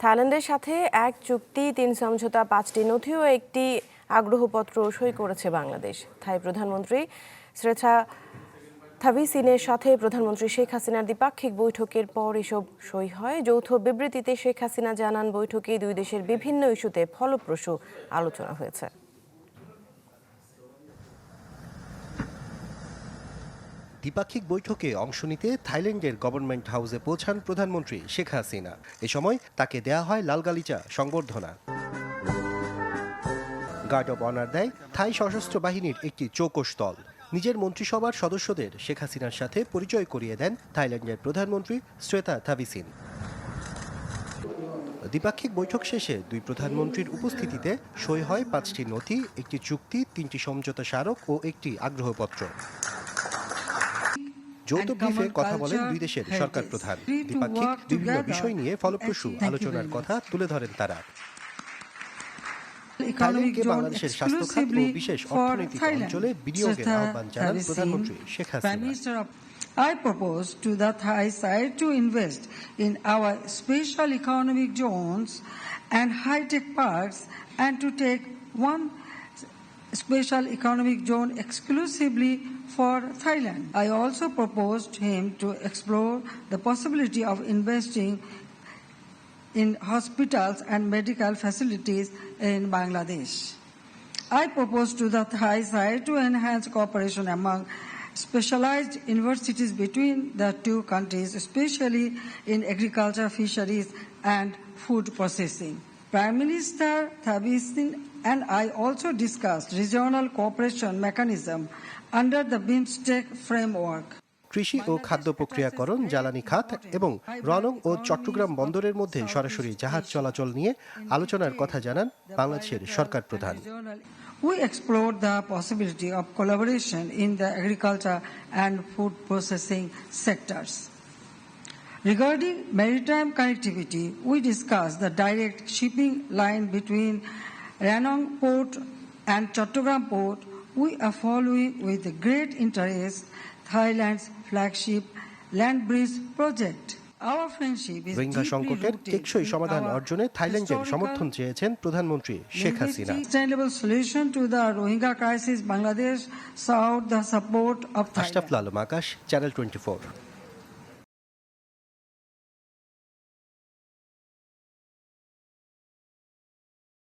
থাইল্যান্ডের সাথে এক চুক্তি, 3 সমঝোতা, 5টি নথি ও একটি আগ্রহপত্র সই করেছে বাংলাদেশ। থাই প্রধানমন্ত্রী শ্রেথা থাভিসিনের সাথে প্রধানমন্ত্রী শেখ হাসিনার দ্বিপাক্ষিক বৈঠকের পর এসব সই হয়। যৌথ বিবৃতিতে শেখ হাসিনা জানান, বৈঠকে দুই দেশের বিভিন্ন ইস্যুতে ফলপ্রসূ আলোচনা হয়েছে। দ্বিপাক্ষিক বৈঠকে অংশ নিতে থাইল্যান্ডের গভর্নমেন্ট হাউসে পৌঁছান প্রধানমন্ত্রী শেখ হাসিনা। এ সময় তাকে দেয়া হয় লাল গালিচা সংবর্ধনা। গার্ড অব অনার দেয় থাই সশস্ত্র বাহিনীর একটি চৌকস দল। নিজের মন্ত্রিসভার সদস্যদের শেখ হাসিনার সাথে পরিচয় করিয়ে দেন থাইল্যান্ডের প্রধানমন্ত্রী শ্রেথা থাভিসিন। দ্বিপাক্ষিক বৈঠক শেষে দুই প্রধানমন্ত্রীর উপস্থিতিতে সই হয় 5টি নথি, একটি চুক্তি, 3টি সমঝোতা স্মারক ও একটি আগ্রহপত্র। যৌথ ব্রিফে কথা বলেন দুই দেশের সরকার প্রধান। দ্বিপাক্ষিক বিভিন্ন বিষয় নিয়ে ফলপ্রসূ আলোচনার কথা তুলে ধরেন তারা। থাইল্যান্ডকে বাংলাদেশের স্বাস্থ্য খাত ও বিশেষ অর্থনৈতিক অঞ্চলে বিনিয়োগের আহ্বান জানান প্রধানমন্ত্রী Sheikh Hasina. I propose to the Thai side to invest in our special economic zones and high-tech parks and to take one special economic zone exclusively for Thailand. I also proposed him to explore the possibility of investing in hospitals and medical facilities in Bangladesh. I propose to the Thai side to enhance cooperation among specialized universities between the two countries, especially in agriculture, fisheries and food processing. Prime Minister Thavisin and I also discussed regional cooperation mechanism under the BIMSTEC framework. কৃষি ও খাদ্য প্রক্রিয়াকরণ, জ্বালানি খাত এবং রনং ও চট্টগ্রাম বন্দরের মধ্যে সরাসরি জাহাজ চলাচল নিয়ে আলোচনার কথা জানান বাংলাদেশের সরকার প্রধান। We explored the possibility of collaboration in the agriculture and food processing sectors. Regarding maritime connectivity, we discussed the direct shipping line between Ranong Port and Chattogram Port. We are following with great interest Thailand's flagship land bridge project. Rohingya সংকটের টেকসই সমাধান অর্জনে থাইল্যান্ডের সমর্থন চেয়েছেন প্রধানমন্ত্রী Sheikh Hasina. Sustainable solution to the Rohingya crisis, Bangladesh sought the support of Thailand. Ashraful Alam Akash, channel 24।